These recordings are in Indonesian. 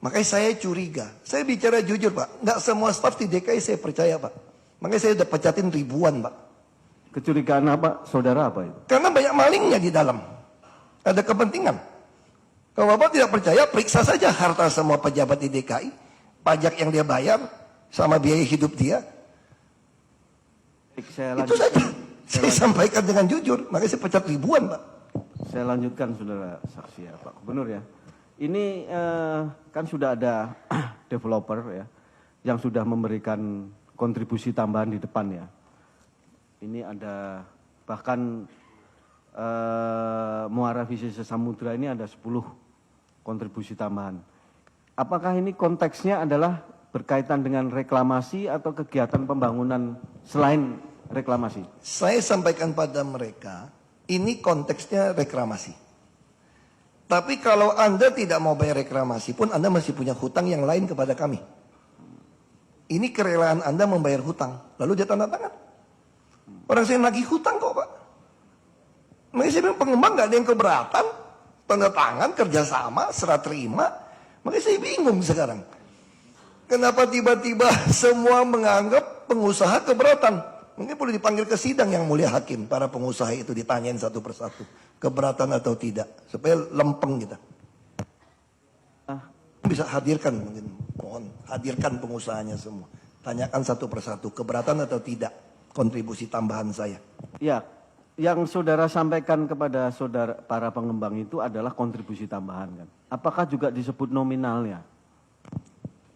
Makanya saya curiga. Saya bicara jujur Pak, nggak semua staf di DKI saya percaya Pak. Makanya saya udah pecatin ribuan Pak. Kecurigaan apa, saudara apa itu? Karena banyak malingnya di dalam. Ada kepentingan. Kalau Bapak tidak percaya, periksa saja harta semua pejabat di DKI. Pajak yang dia bayar, sama biaya hidup dia. Itu saja. Saya sampaikan dengan jujur, makanya saya pecat ribuan Pak. Saya lanjutkan saudara saksi ya Pak Gubernur ya. Ini kan sudah ada developer ya yang sudah memberikan kontribusi tambahan di depan ya. Ini ada bahkan Muara Visi Samudra ini ada 10 kontribusi tambahan. Apakah ini konteksnya adalah berkaitan dengan reklamasi atau kegiatan pembangunan selain reklamasi? Saya sampaikan pada mereka, ini konteksnya reklamasi. Tapi kalau Anda tidak mau bayar reklamasi pun Anda masih punya hutang yang lain kepada kami. Ini kerelaan Anda membayar hutang. Lalu dia tanda tangan. Orang saya nagih hutang kok Pak. Makanya saya bilang pengembang gak ada yang keberatan. Tanda tangan, kerjasama, serah terima. Makanya saya bingung sekarang. Kenapa tiba-tiba semua menganggap pengusaha keberatan? Mungkin perlu dipanggil ke sidang yang mulia hakim. Para pengusaha itu ditanyain satu persatu. Keberatan atau tidak. Supaya lempeng kita. Bisa hadirkan mungkin. Mohon hadirkan pengusahanya semua. Tanyakan satu persatu. Keberatan atau tidak kontribusi tambahan saya. Ya, yang saudara sampaikan kepada saudara para pengembang itu adalah kontribusi tambahan kan. Apakah juga disebut nominalnya?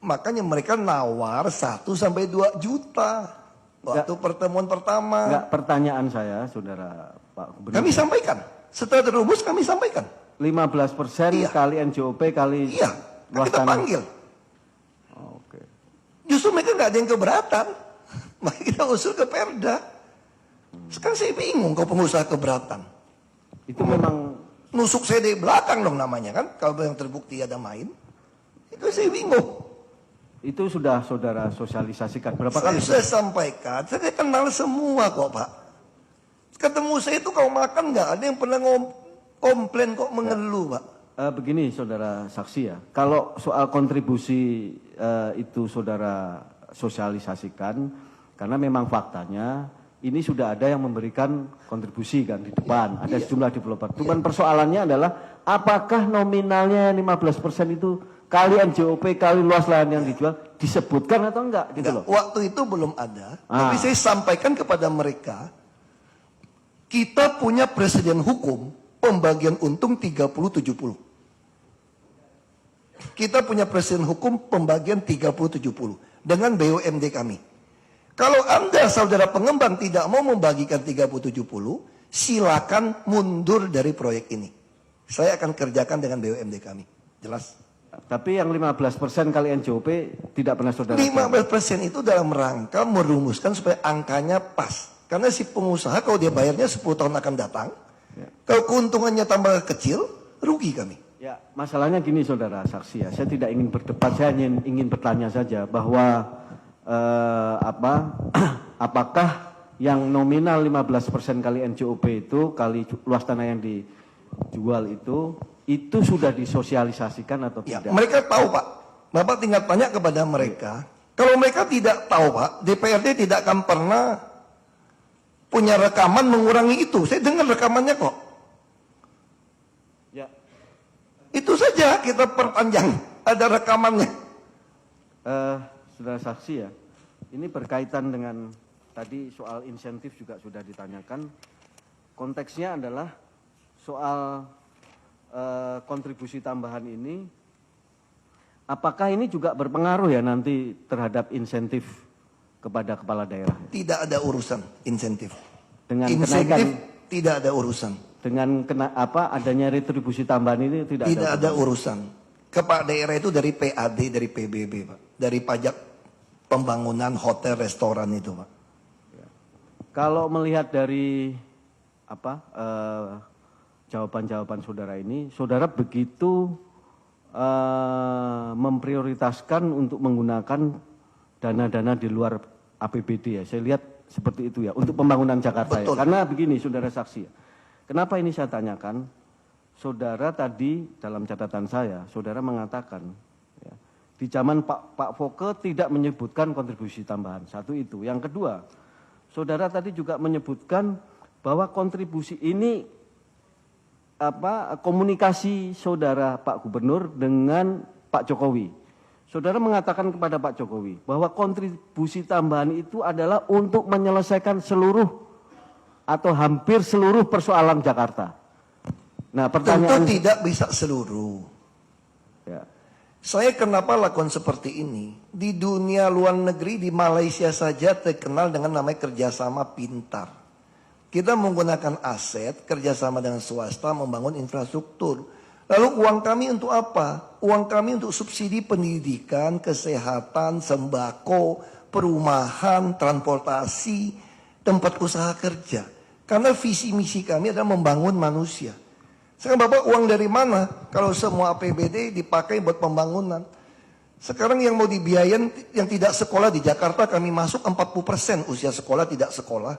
Makanya mereka nawar 1 sampai 2 juta. Waktu pertemuan pertama. Enggak, pertanyaan saya, saudara Pak Gubernur. Kami sampaikan. Setelah terumus kami sampaikan. 15% Iya. kali NJOP kali Iya, luas kita tanah. panggil. Oke. Justru mereka nggak ada yang keberatan. Makanya kita usul ke Perda. Sekarang saya bingung kalau pengusaha keberatan. Itu memang Nusuk saya dari belakang dong namanya kan. Kalau yang terbukti ada main. Itu saya bingung. itu sudah saudara sosialisasikan berapa Saya kali? sudah sampaikan. Saya kenal semua kok Pak. Ketemu saya itu kalau makan nggak ada yang pernah komplain kok mengeluh Pak. Begini saudara saksi ya, kalau soal kontribusi itu saudara sosialisasikan, karena memang faktanya ini sudah ada yang memberikan kontribusi kan di depan, ada sejumlah developer. Cuman persoalannya adalah apakah nominalnya 15% itu kali NJOP kali luas lahan yang dijual disebutkan atau enggak gitu loh. Waktu itu belum ada, tapi saya sampaikan kepada mereka, kita punya presiden hukum pembagian untung 30-70. Kita punya presiden hukum pembagian 30-70 dengan BUMD kami. Kalau Anda saudara pengembang tidak mau membagikan 30-70, silakan mundur dari proyek ini. Saya akan kerjakan dengan BUMD kami. Jelas? Tapi yang 15% kali NJOP tidak pernah saudara. 15% itu dalam rangka merumuskan supaya angkanya pas. Karena si pengusaha kalau dia bayarnya 10 tahun akan datang, kalau keuntungannya tambah kecil, rugi kami. Ya, masalahnya gini saudara saksi ya, saya tidak ingin berdebat, saya ingin bertanya saja bahwa apakah yang nominal 15% kali NJOP itu kali luas tanah yang dijual itu sudah disosialisasikan atau Ya, tidak? mereka tahu Pak. Bapak tinggal tanya kepada mereka. Kalau mereka tidak tahu Pak, DPRD tidak akan pernah punya rekaman mengurangi itu. Saya dengar rekamannya kok. Ya. Itu saja kita perpanjang. Ada rekamannya. Saudara saksi ya, ini berkaitan dengan tadi soal insentif juga sudah ditanyakan. Konteksnya adalah soal kontribusi tambahan ini, apakah ini juga berpengaruh ya nanti terhadap insentif kepada kepala daerah? Tidak ada urusan insentif. Dengan insentif kenaikan, tidak ada urusan. Dengan adanya retribusi tambahan ini tidak ada urusan. Kepala daerah itu dari PAD, dari PBB Pak, dari pajak pembangunan hotel restoran itu Pak. Kalau melihat dari jawaban-jawaban saudara ini, saudara begitu memprioritaskan untuk menggunakan dana-dana di luar APBD ya. Saya lihat seperti itu ya, untuk pembangunan Jakarta ya. Karena begini saudara saksi ya, kenapa ini saya tanyakan, saudara tadi dalam catatan saya, saudara mengatakan ya, Di zaman Pak Foke tidak menyebutkan kontribusi tambahan. Satu itu. Yang kedua, saudara tadi juga menyebutkan bahwa kontribusi ini komunikasi saudara Pak Gubernur dengan Pak Jokowi. Saudara mengatakan kepada Pak Jokowi bahwa kontribusi tambahan itu adalah untuk menyelesaikan seluruh atau hampir seluruh persoalan Jakarta. Nah, pertanyaan Tentu tidak bisa seluruh. ya. Saya kenapa lakukan seperti ini? Di dunia luar negeri, di Malaysia saja terkenal dengan namanya kerjasama pintar. Kita menggunakan aset, kerjasama dengan swasta, membangun infrastruktur. Lalu uang kami untuk apa? Uang kami untuk subsidi pendidikan, kesehatan, sembako, perumahan, transportasi, tempat usaha kerja. Karena visi misi kami adalah membangun manusia. Sekarang Bapak uang dari mana? Kalau semua APBD dipakai buat pembangunan. Sekarang yang mau dibiayain yang tidak sekolah di Jakarta kami masuk 40% usia sekolah tidak sekolah.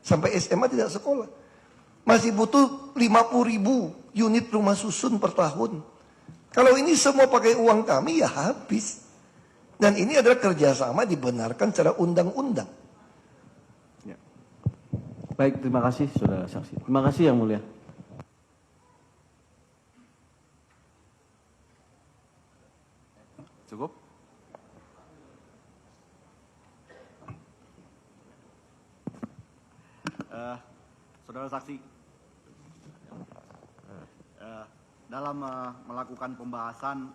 Sampai SMA tidak sekolah. Masih butuh 50.000 unit rumah susun per tahun. Kalau ini semua pakai uang kami ya habis. Dan ini adalah kerjasama dibenarkan secara undang-undang. Ya. Baik, terima kasih saudara saksi. Terima kasih yang mulia. Cukup? Saudara saksi, dalam melakukan pembahasan